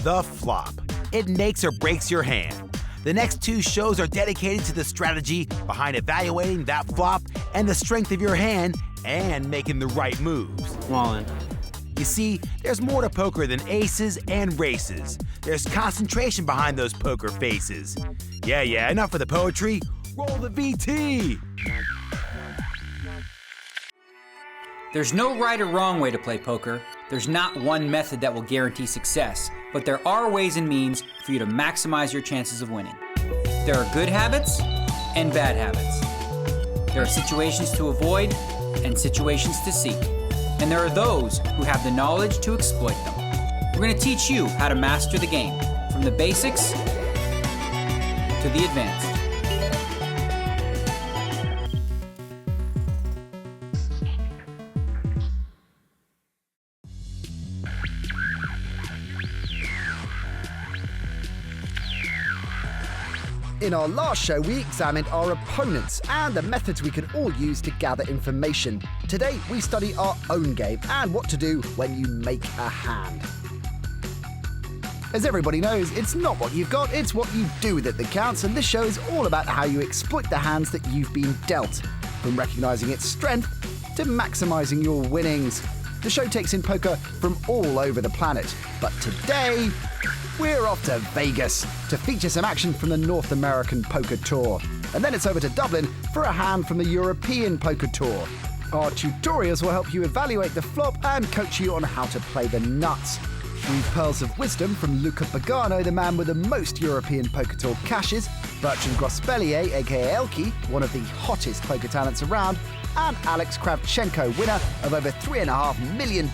The flop. It makes or breaks your hand. The next 2 shows are dedicated to the strategy behind evaluating that flop and the strength of your hand and making the right moves. I'm all in. You see, there's more to poker than aces and races. There's concentration behind those poker faces. Yeah, enough of the poetry. Roll the VT! There's no right or wrong way to play poker. There's not one method that will guarantee success, but there are ways and means for you to maximize your chances of winning. There are good habits and bad habits. There are situations to avoid and situations to seek. And there are those who have the knowledge to exploit them. We're going to teach you how to master the game, from the basics to the advanced. In our last show, we examined our opponents and the methods we can all use to gather information. Today, we study our own game and what to do when you make a hand. As everybody knows, it's not what you've got, it's what you do with it that counts, and this show is all about how you exploit the hands that you've been dealt, from recognizing its strength to maximizing your winnings. The show takes in poker from all over the planet, but today, we're off to Vegas to feature some action from the North American Poker Tour. And then it's over to Dublin for a hand from the European Poker Tour. Our tutorials will help you evaluate the flop and coach you on how to play the nuts. Through pearls of wisdom from Luca Pagano, the man with the most European Poker Tour cashes, Bertrand Grospellier, aka Elky, one of the hottest poker talents around, and Alex Kravchenko, winner of over $3.5 million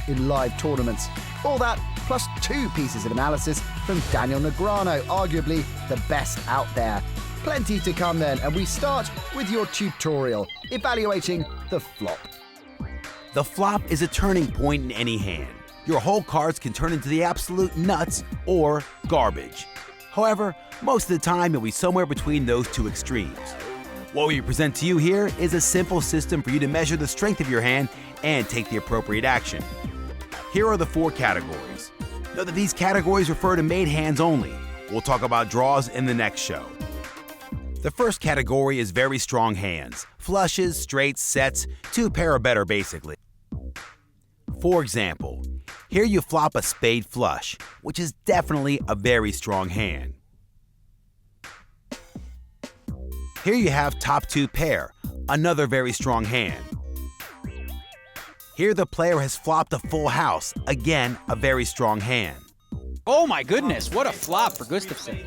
in live tournaments. All that plus 2 pieces of analysis from Daniel Negreanu, arguably the best out there. Plenty to come then, and we start with your tutorial, evaluating the flop. The flop is a turning point in any hand. Your whole cards can turn into the absolute nuts or garbage. However, most of the time you'll be somewhere between those 2 extremes. What we present to you here is a simple system for you to measure the strength of your hand and take the appropriate action. Here are the 4 categories. Note that these categories refer to made hands only. We'll talk about draws in the next show. The first category is very strong hands. Flushes, straights, sets, 2 pair or better basically. For example, here you flop a spade flush, which is definitely a very strong hand. Here you have top 2 pair, another very strong hand. Here the player has flopped a full house, again a very strong hand. Oh my goodness, what a flop for Gustafsson.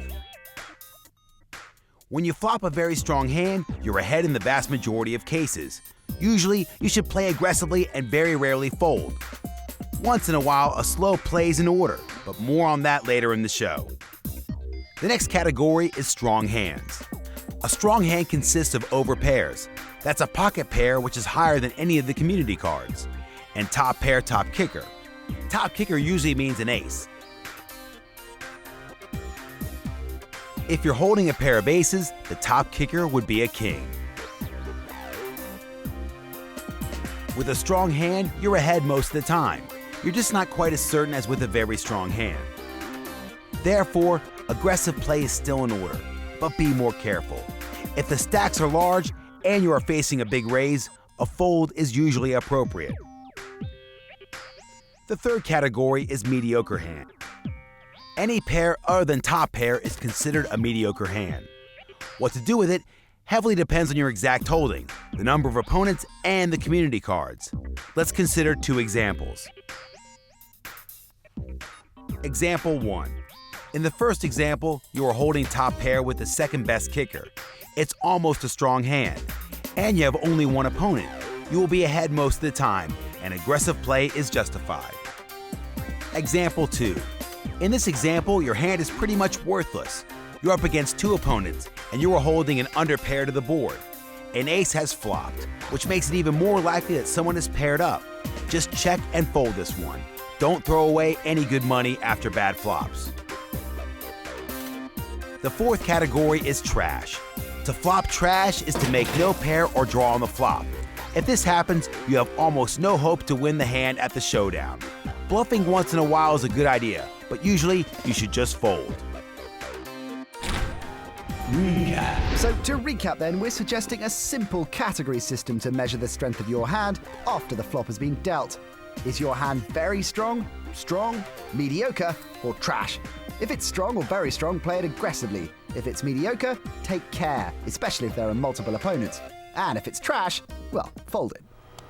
When you flop a very strong hand, you're ahead in the vast majority of cases. Usually, you should play aggressively and very rarely fold. Once in a while, a slow play is in order, but more on that later in the show. The next category is strong hands. A strong hand consists of over pairs. That's a pocket pair which is higher than any of the community cards. And top pair, top kicker. Top kicker usually means an ace. If you're holding a pair of aces, the top kicker would be a king. With a strong hand, you're ahead most of the time. You're just not quite as certain as with a very strong hand. Therefore, aggressive play is still in order, but be more careful. If the stacks are large and you are facing a big raise, a fold is usually appropriate. The third category is mediocre hand. Any pair other than top pair is considered a mediocre hand. What to do with it heavily depends on your exact holding, the number of opponents, and the community cards. Let's consider 2 examples. Example 1. In the first example, you are holding top pair with the second best kicker. It's almost a strong hand, and you have only 1 opponent. You will be ahead most of the time, and aggressive play is justified. Example 2. In this example, your hand is pretty much worthless. You're up against 2 opponents, and you are holding an underpair to the board. An ace has flopped, which makes it even more likely that someone is paired up. Just check and fold this one. Don't throw away any good money after bad flops. The fourth category is trash. To flop trash is to make no pair or draw on the flop. If this happens, you have almost no hope to win the hand at the showdown. Bluffing once in a while is a good idea, but usually you should just fold. So to recap then, we're suggesting a simple category system to measure the strength of your hand after the flop has been dealt. Is your hand very strong, mediocre, or trash? If it's strong or very strong, play it aggressively. If it's mediocre, take care, especially if there are multiple opponents. And if it's trash, well, fold it.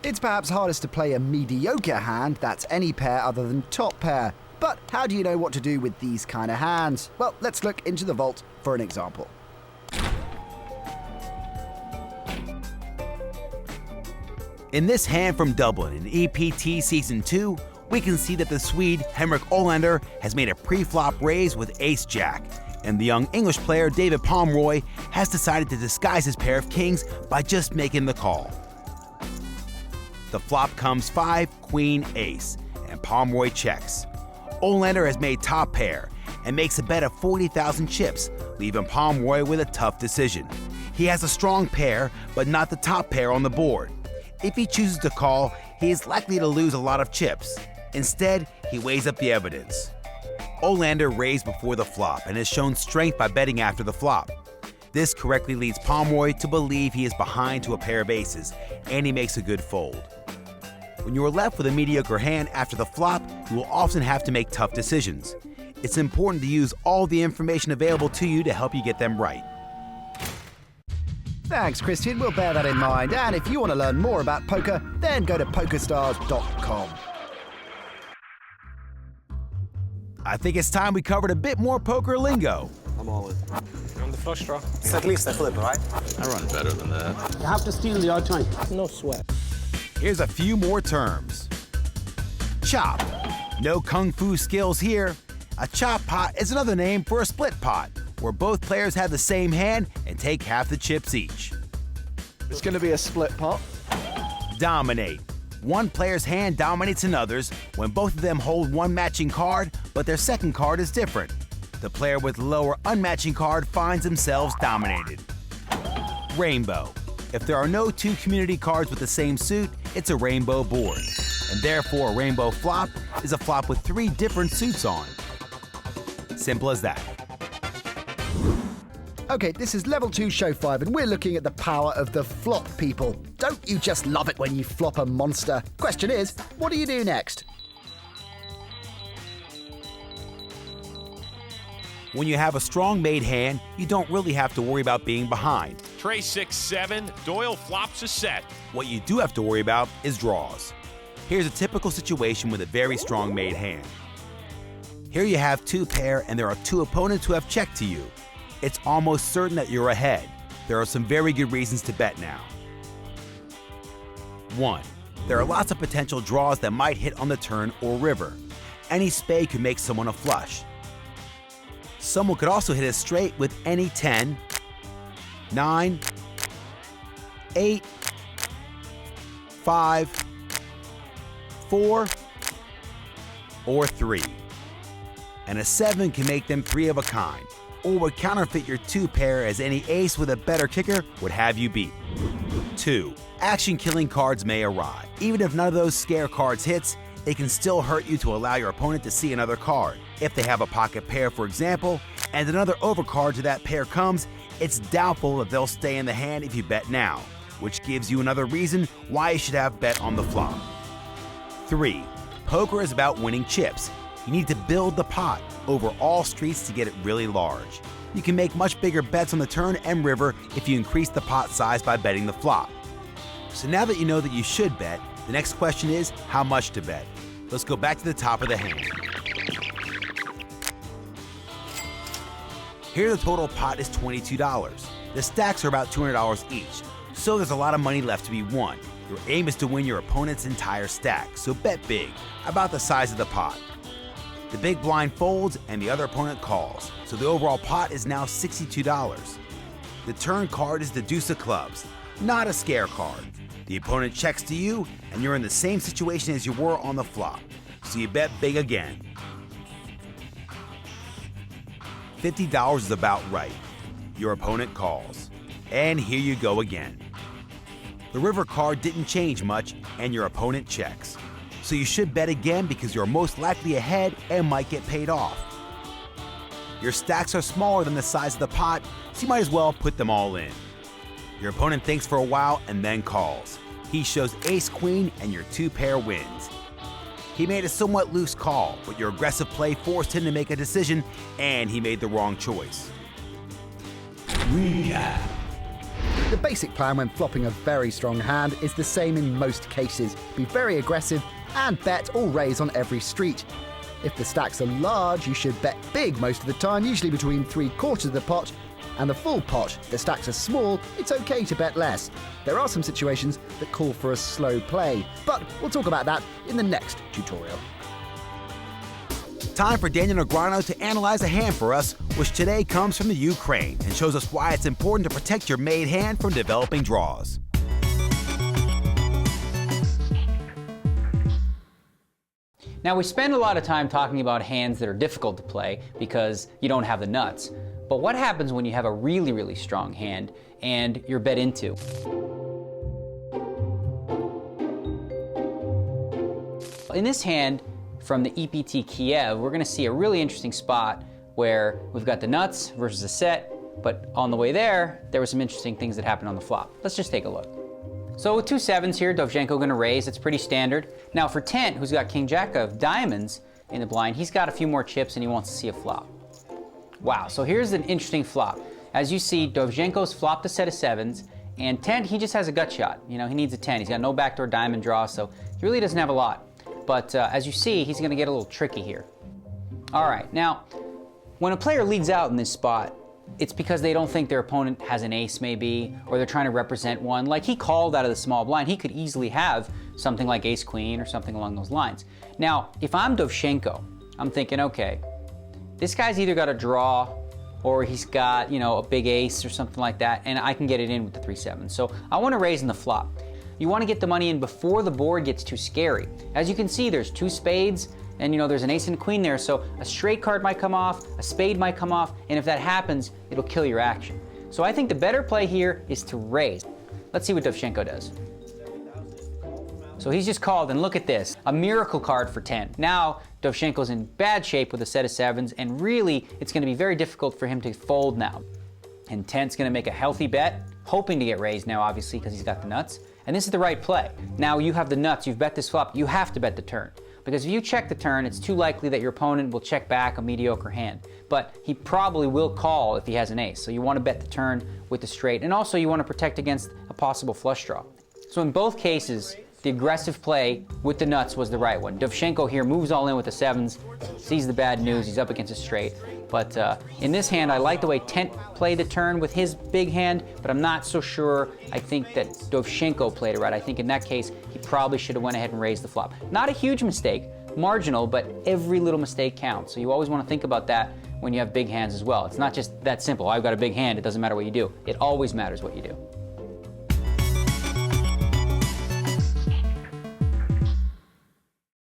It's perhaps hardest to play a mediocre hand, that's any pair other than top pair. But how do you know what to do with these kind of hands? Well, let's look into the vault for an example. In this hand from Dublin in EPT Season 2, we can see that the Swede Henrik Olander has made a pre-flop raise with Ace-Jack, and the young English player David Pomeroy has decided to disguise his pair of kings by just making the call. The flop comes 5, Queen, Ace, and Pomeroy checks. Olander has made top pair and makes a bet of 40,000 chips, leaving Pomeroy with a tough decision. He has a strong pair, but not the top pair on the board. If he chooses to call, he is likely to lose a lot of chips. Instead, he weighs up the evidence. Olander raised before the flop and has shown strength by betting after the flop. This correctly leads Pomeroy to believe he is behind to a pair of aces, and he makes a good fold. When you are left with a mediocre hand after the flop, you will often have to make tough decisions. It's important to use all the information available to you to help you get them right. Thanks, Christian. We'll bear that in mind. And if you want to learn more about poker, then go to pokerstars.com. I think it's time we covered a bit more poker lingo. I'm all in. On the flush draw. It's at least a flip, right? I run better than that. You have to steal the odd time. No sweat. Here's a few more terms. Chop. No kung fu skills here. A chop pot is another name for a split pot, where both players have the same hand and take half the chips each. It's going to be a split pot. Dominate. One player's hand dominates another's when both of them hold one matching card, but their second card is different. The player with lower unmatching card finds themselves dominated. Rainbow. If there are no two community cards with the same suit, it's a rainbow board. And therefore, a rainbow flop is a flop with 3 different suits on. Simple as that. Okay, this is level 2 show 5, and we're looking at the power of the flop, people. Don't you just love it when you flop a monster? Question is, what do you do next? When you have a strong made hand, you don't really have to worry about being behind. Tray 6-7, Doyle flops a set. What you do have to worry about is draws. Here's a typical situation with a very strong made hand. Here you have 2 pair and there are 2 opponents who have checked to you. It's almost certain that you're ahead. There are some very good reasons to bet now. 1. There are lots of potential draws that might hit on the turn or river. Any spade could make someone a flush. Someone could also hit a straight with any 10, 9, 8, 5, 4, or 3. And a 7 can make them 3 of a kind, or would counterfeit your 2 pair as any ace with a better kicker would have you beat. 2. Action-killing cards may arrive. Even if none of those scare cards hits, they can still hurt you to allow your opponent to see another card. If they have a pocket pair, for example, and another overcard to that pair comes, it's doubtful if they'll stay in the hand if you bet now, which gives you another reason why you should have bet on the flop. 3. Poker is about winning chips. You need to build the pot over all streets to get it really large. You can make much bigger bets on the turn and river if you increase the pot size by betting the flop. So now that you know that you should bet, the next question is how much to bet. Let's go back to the top of the hand. Here the total pot is $22. The stacks are about $200 each, so there's a lot of money left to be won. Your aim is to win your opponent's entire stack, so bet big, about the size of the pot. The big blind folds and the other opponent calls, so the overall pot is now $62. The turn card is the deuce of clubs, not a scare card. The opponent checks to you, and you're in the same situation as you were on the flop, so you bet big again. $50 is about right. Your opponent calls. And here you go again. The river card didn't change much, and your opponent checks. So you should bet again because you're most likely ahead and might get paid off. Your stacks are smaller than the size of the pot, so you might as well put them all in. Your opponent thinks for a while and then calls. He shows ace-queen and your two-pair wins. He made a somewhat loose call, but your aggressive play forced him to make a decision, and he made the wrong choice. Recap. The basic plan when flopping a very strong hand is the same in most cases. Be very aggressive and bet or raise on every street. If the stacks are large, you should bet big most of the time, usually between 3/4 of the pot and the full pot. If the stacks are small, it's okay to bet less. There are some situations that call for a slow play, but we'll talk about that in the next tutorial. Time for Daniel Negreanu to analyze a hand for us, which today comes from the Ukraine and shows us why it's important to protect your made hand from developing draws. Now, we spend a lot of time talking about hands that are difficult to play because you don't have the nuts. But what happens when you have a really, really strong hand and you're bet into? In this hand from the EPT Kiev, we're going to see a really interesting spot where we've got the nuts versus a set, but on the way there were some interesting things that happened on the flop. Let's just take a look. So with 2 sevens here, Dovzhenko going to raise. It's pretty standard. Now for Tent, who's got King Jack of diamonds in the blind, he's got a few more chips and he wants to see a flop. Wow, so here's an interesting flop. As you see, Dovzhenko's flopped a set of sevens, and Tent, he just has a gut shot. You know, he needs a 10. He's got no backdoor diamond draw, so he really doesn't have a lot. But as you see, he's going to get a little tricky here. All right, now, when a player leads out in this spot, it's because they don't think their opponent has an ace maybe, or they're trying to represent one. Like he called out of the small blind, he could easily have something like ace-queen or something along those lines. Now, if I'm Dovzhenko, I'm thinking, okay, this guy's either got a draw or he's got, you know, a big ace or something like that, and I can get it in with the 3/7. So I want to raise in the flop. You want to get the money in before the board gets too scary. As you can see, there's 2 spades, and you know there's an ace and a queen there, so a straight card might come off, a spade might come off, and if that happens, it'll kill your action. So I think the better play here is to raise. Let's see what Dovzhenko does. So he's just called, and look at this, a miracle card for 10. Now Dovzhenko's in bad shape with a set of sevens, and really it's going to be very difficult for him to fold now. And 10's going to make a healthy bet, hoping to get raised now obviously because he's got the nuts. And this is the right play. Now you have the nuts, you've bet this flop, you have to bet the turn. Because if you check the turn, it's too likely that your opponent will check back a mediocre hand. But he probably will call if he has an ace. So you want to bet the turn with the straight. And also you want to protect against a possible flush draw. So in both cases, the aggressive play with the nuts was the right one. Dovzhenko here moves all in with the sevens, sees the bad news, he's up against a straight. But in this hand, I like the way Tent played the turn with his big hand, but I'm not so sure I think that Dovzhenko played it right. I think in that case, he probably should have went ahead and raised the flop. Not a huge mistake, marginal, but every little mistake counts. So you always want to think about that when you have big hands as well. It's not just that simple. I've got a big hand, it doesn't matter what you do. It always matters what you do.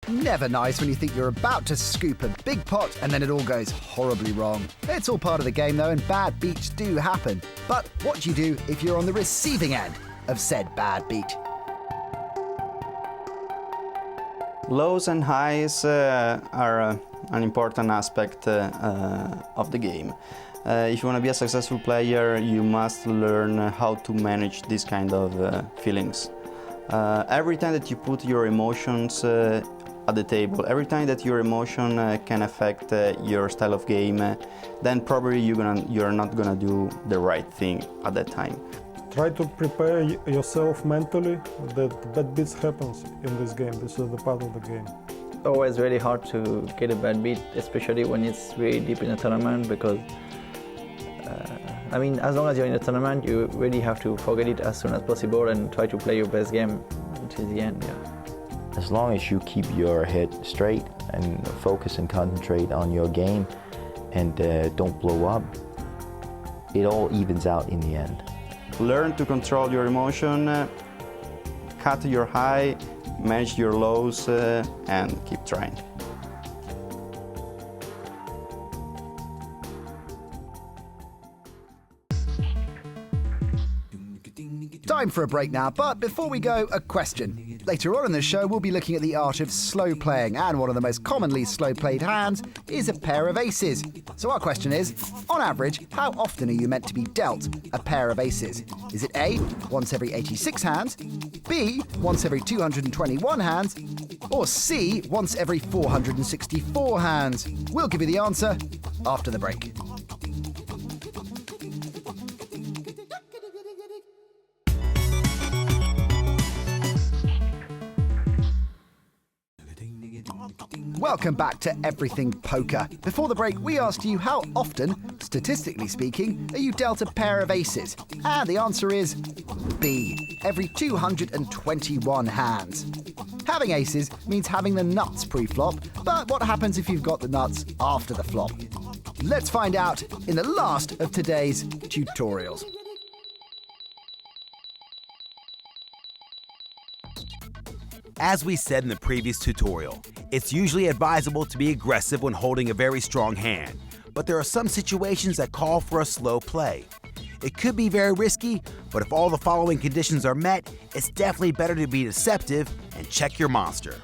Never nice when you think you're about to scoop a big pot and then it all goes horribly wrong. It's all part of the game though, and bad beats do happen. But what do you do if you're on the receiving end of said bad beat? Lows and highs are an important aspect of the game. If you want to be a successful player, you must learn how to manage this kind of feelings. Every time that you put your emotions at the table, every time that your emotion can affect your style of game, then probably you're not gonna do the right thing at that time. Try to prepare yourself mentally that bad beats happens in this game. This is the part of the game. Always really hard to get a bad beat, especially when it's really deep in a tournament, because I mean, as long as you're in a tournament, you really have to forget it as soon as possible and try to play your best game until the end. Yeah. As long as you keep your head straight and focus and concentrate on your game and don't blow up, it all evens out in the end. Learn to control your emotion, cut your high, manage your lows, and keep trying. Time for a break now, but before we go, a question. Later on in the show, we'll be looking at the art of slow playing, and one of the most commonly slow played hands is a pair of aces. So our question is, on average, how often are you meant to be dealt a pair of aces? Is it A, once every 86 hands, B, once every 221 hands, or C, once every 464 hands? We'll give you the answer after the break. Welcome back to Everything Poker. Before the break, we asked you how often, statistically speaking, are you dealt a pair of aces? And the answer is B, every 221 hands. Having aces means having the nuts pre-flop, but what happens if you've got the nuts after the flop? Let's find out in the last of today's tutorials. As we said in the previous tutorial, it's usually advisable to be aggressive when holding a very strong hand, but there are some situations that call for a slow play. It could be very risky, but if all the following conditions are met, it's definitely better to be deceptive and check your monster.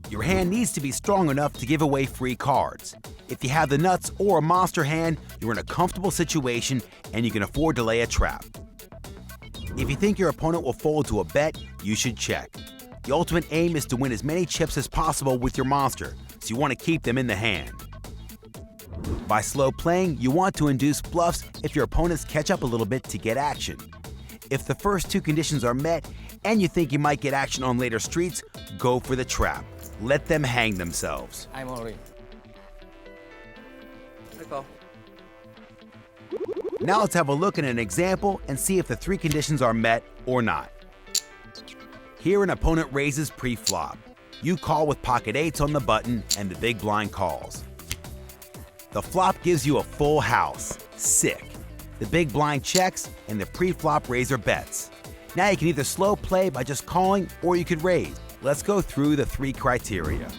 Your hand needs to be strong enough to give away free cards. If you have the nuts or a monster hand, you're in a comfortable situation and you can afford to lay a trap. If you think your opponent will fold to a bet, you should check. The ultimate aim is to win as many chips as possible with your monster, so you want to keep them in the hand. By slow playing, you want to induce bluffs if your opponents catch up a little bit to get action. If the first two conditions are met and you think you might get action on later streets, go for the trap. Let them hang themselves. I'm all in. Now let's have a look at an example and see if the three conditions are met or not. Here an opponent raises pre-flop. You call with pocket eights on the button and the big blind calls. The flop gives you a full house. Sick. The big blind checks and the pre-flop raiser bets. Now you can either slow play by just calling or you could raise. Let's go through the three criteria.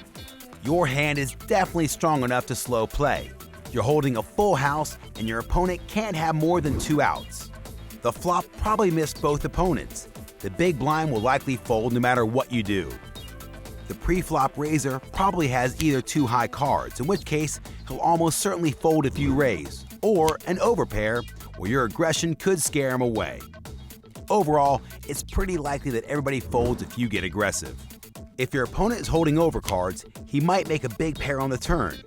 Your hand is definitely strong enough to slow play. You're holding a full house and your opponent can't have more than 2 outs. The flop probably missed both opponents. The big blind will likely fold no matter what you do. The pre-flop raiser probably has either 2 high cards, in which case he'll almost certainly fold if you raise, or an overpair where your aggression could scare him away. Overall, it's pretty likely that everybody folds if you get aggressive. If your opponent is holding overcards, he might make a big pair on the turn.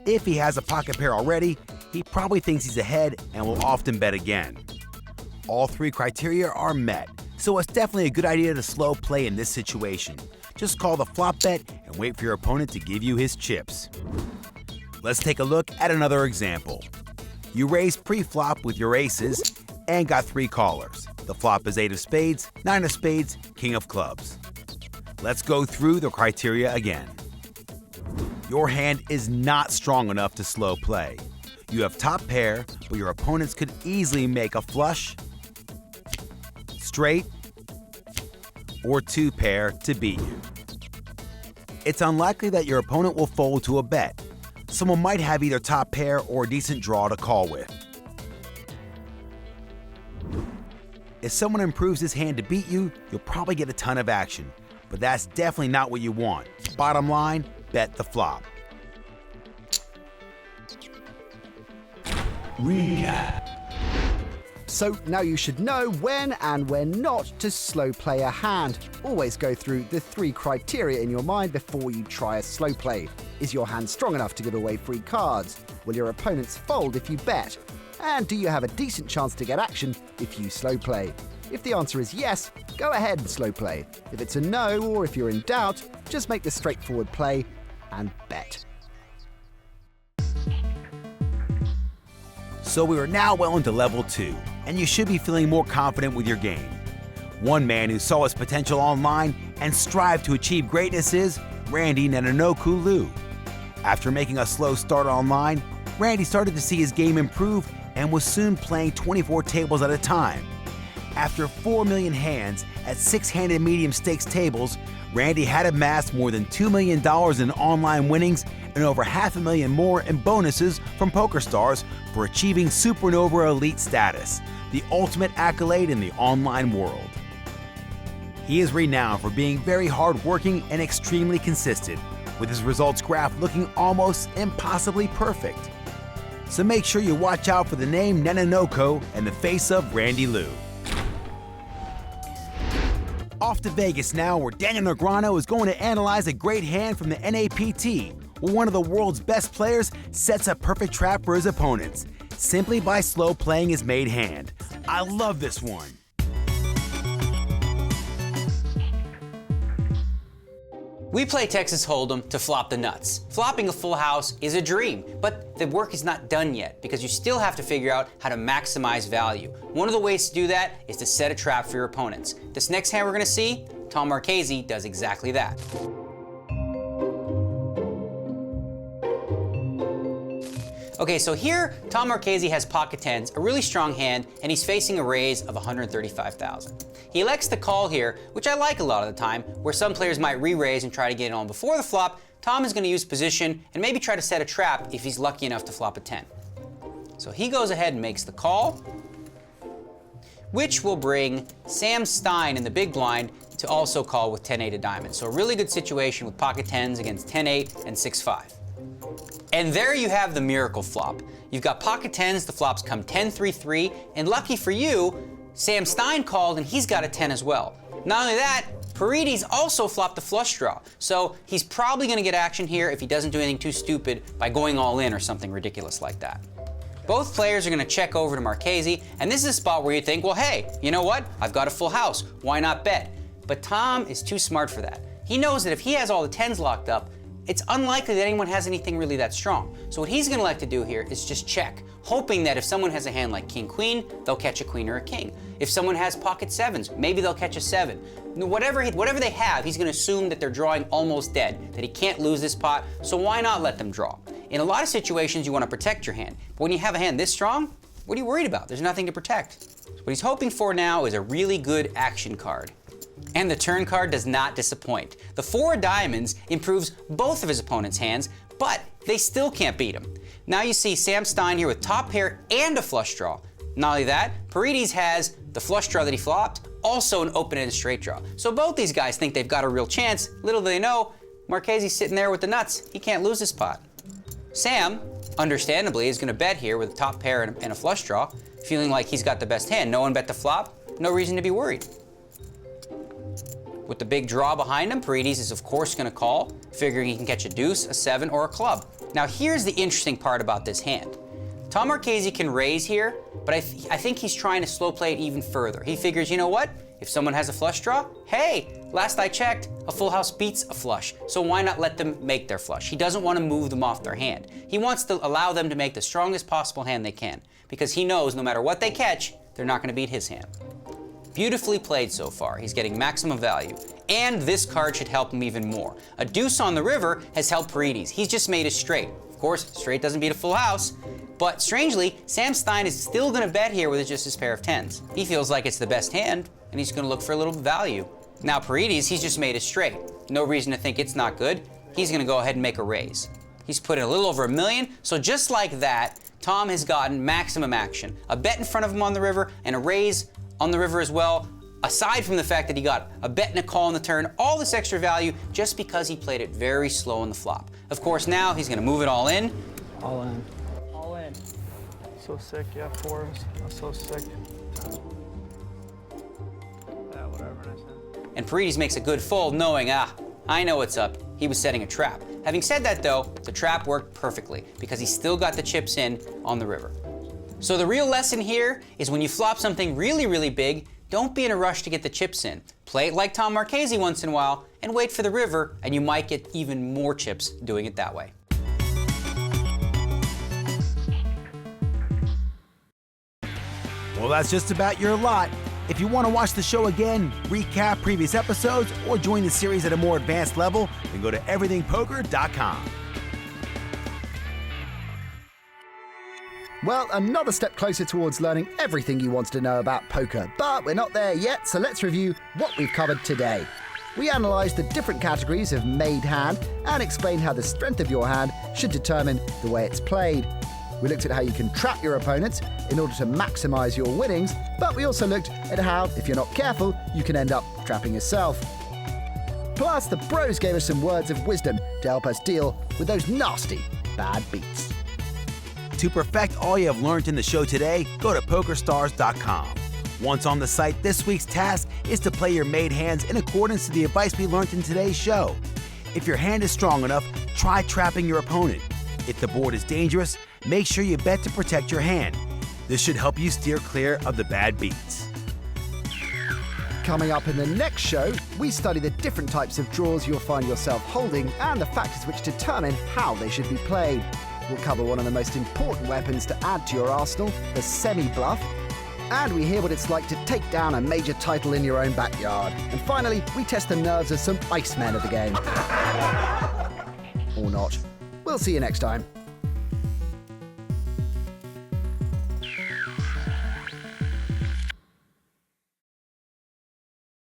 If he has a pocket pair already, he probably thinks he's ahead and will often bet again. All 3 criteria are met, so it's definitely a good idea to slow play in this situation. Just call the flop bet and wait for your opponent to give you his chips. Let's take a look at another example. You raise pre-flop with your aces and got 3 callers. The flop is 8 of spades, 9 of spades, king of clubs. Let's go through the criteria again. Your hand is not strong enough to slow play. You have top pair, but your opponents could easily make a flush, straight, or 2 pair to beat you. It's unlikely that your opponent will fold to a bet. Someone might have either top pair or a decent draw to call with. If someone improves his hand to beat you, you'll probably get a ton of action, but that's definitely not what you want. Bottom line, bet the flop. Recap. So now you should know when and when not to slow play a hand. Always go through the 3 criteria in your mind before you try a slow play. Is your hand strong enough to give away free cards? Will your opponents fold if you bet? And do you have a decent chance to get action if you slow play? If the answer is yes, go ahead and slow play. If it's a no, or if you're in doubt, just make the straightforward play and bet. So we are now well into level 2, and you should be feeling more confident with your game. One man who saw his potential online and strived to achieve greatness is Randy Nananoku Liu. After making a slow start online, Randy started to see his game improve and was soon playing 24 tables at a time. After 4 million hands at 6-handed medium stakes tables, Randy had amassed more than $2 million in online winnings and over $500,000 more in bonuses from PokerStars for achieving Supernova Elite status, the ultimate accolade in the online world. He is renowned for being very hardworking and extremely consistent, with his results graph looking almost impossibly perfect. So make sure you watch out for the name Nenonoko and the face of Randy Lou. Off to Vegas now, where Daniel Negreanu is going to analyze a great hand from the NAPT, where one of the world's best players sets a perfect trap for his opponents, simply by slow playing his made hand. I love this one. We play Texas Hold'em to flop the nuts. Flopping a full house is a dream, but the work is not done yet because you still have to figure out how to maximize value. One of the ways to do that is to set a trap for your opponents. This next hand we're gonna see, Tom Marchese does exactly that. Okay, so here, Tom Marchese has pocket tens, a really strong hand, and he's facing a raise of 135,000. He elects to call here, which I like a lot of the time, where some players might re-raise and try to get it on before the flop. Tom is going to use position and maybe try to set a trap if he's lucky enough to flop a 10. So he goes ahead and makes the call, which will bring Sam Stein in the big blind to also call with 10-8 of diamonds. So a really good situation with pocket tens against 10-8 and 6-5. And there you have the miracle flop. You've got pocket tens, the flops come 10-3-3, and lucky for you, Sam Stein called and he's got a 10 as well. Not only that, Paredes also flopped the flush draw, so he's probably gonna get action here if he doesn't do anything too stupid by going all in or something ridiculous like that. Both players are gonna check over to Marchese, and this is a spot where you think, well, hey, you know what? I've got a full house, why not bet? But Tom is too smart for that. He knows that if he has all the tens locked up, it's unlikely that anyone has anything really that strong. So what he's gonna like to do here is just check, hoping that if someone has a hand like king-queen, they'll catch a queen or a king. If someone has pocket sevens, maybe they'll catch a 7. Whatever they have, he's gonna assume that they're drawing almost dead, that he can't lose this pot, so why not let them draw? In a lot of situations, you wanna protect your hand, but when you have a hand this strong, what are you worried about? There's nothing to protect. What he's hoping for now is a really good action card. And the turn card does not disappoint. The 4 of diamonds improves both of his opponent's hands, but they still can't beat him. Now you see Sam Stein here with top pair and a flush draw. Not only that, Paredes has the flush draw that he flopped, also an open-ended straight draw. So both these guys think they've got a real chance. Little do they know, Marchese's sitting there with the nuts. He can't lose this pot. Sam, understandably, is gonna bet here with a top pair and a flush draw, feeling like he's got the best hand. No one bet the flop, no reason to be worried. With the big draw behind him, Paredes is of course gonna call, figuring he can catch a deuce, a 7, or a club. Now here's the interesting part about this hand. Tom Marchese can raise here, but I think he's trying to slow play it even further. He figures, you know what? If someone has a flush draw, hey, last I checked, a full house beats a flush, so why not let them make their flush? He doesn't want to move them off their hand. He wants to allow them to make the strongest possible hand they can, because he knows no matter what they catch, they're not gonna beat his hand. Beautifully played so far. He's getting maximum value. And this card should help him even more. A deuce on the river has helped Paredes. He's just made a straight. Of course, straight doesn't beat a full house, but strangely, Sam Stein is still gonna bet here with just his pair of 10s. He feels like it's the best hand, and he's gonna look for a little value. Now Paredes, he's just made a straight. No reason to think it's not good. He's gonna go ahead and make a raise. He's put in a little over $1 million, so just like that, Tom has gotten maximum action. A bet in front of him on the river, and a raise on the river as well, aside from the fact that he got a bet and a call on the turn, all this extra value just because he played it very slow on the flop. Of course, now he's gonna move it all in. All in. All in. So sick, yeah, 4s. That's so sick. Yeah, whatever it is. And Paredes makes a good fold knowing, I know what's up. He was setting a trap. Having said that though, the trap worked perfectly because he still got the chips in on the river. So the real lesson here is when you flop something really, really big, don't be in a rush to get the chips in. Play it like Tom Marchese once in a while and wait for the river, and you might get even more chips doing it that way. Well, that's just about your lot. If you want to watch the show again, recap previous episodes, or join the series at a more advanced level, then go to everythingpoker.com. Well, another step closer towards learning everything you wanted to know about poker, but we're not there yet, so let's review what we've covered today. We analysed the different categories of made hand and explained how the strength of your hand should determine the way it's played. We looked at how you can trap your opponents in order to maximise your winnings, but we also looked at how, if you're not careful, you can end up trapping yourself. Plus, the bros gave us some words of wisdom to help us deal with those nasty bad beats. To perfect all you have learned in the show today, go to PokerStars.com. Once on the site, this week's task is to play your made hands in accordance to the advice we learned in today's show. If your hand is strong enough, try trapping your opponent. If the board is dangerous, make sure you bet to protect your hand. This should help you steer clear of the bad beats. Coming up in the next show, we study the different types of draws you'll find yourself holding and the factors which determine how they should be played. We'll cover one of the most important weapons to add to your arsenal, the semi-bluff, and we hear what it's like to take down a major title in your own backyard. And finally, we test the nerves of some icemen of the game. Or not. We'll see you next time.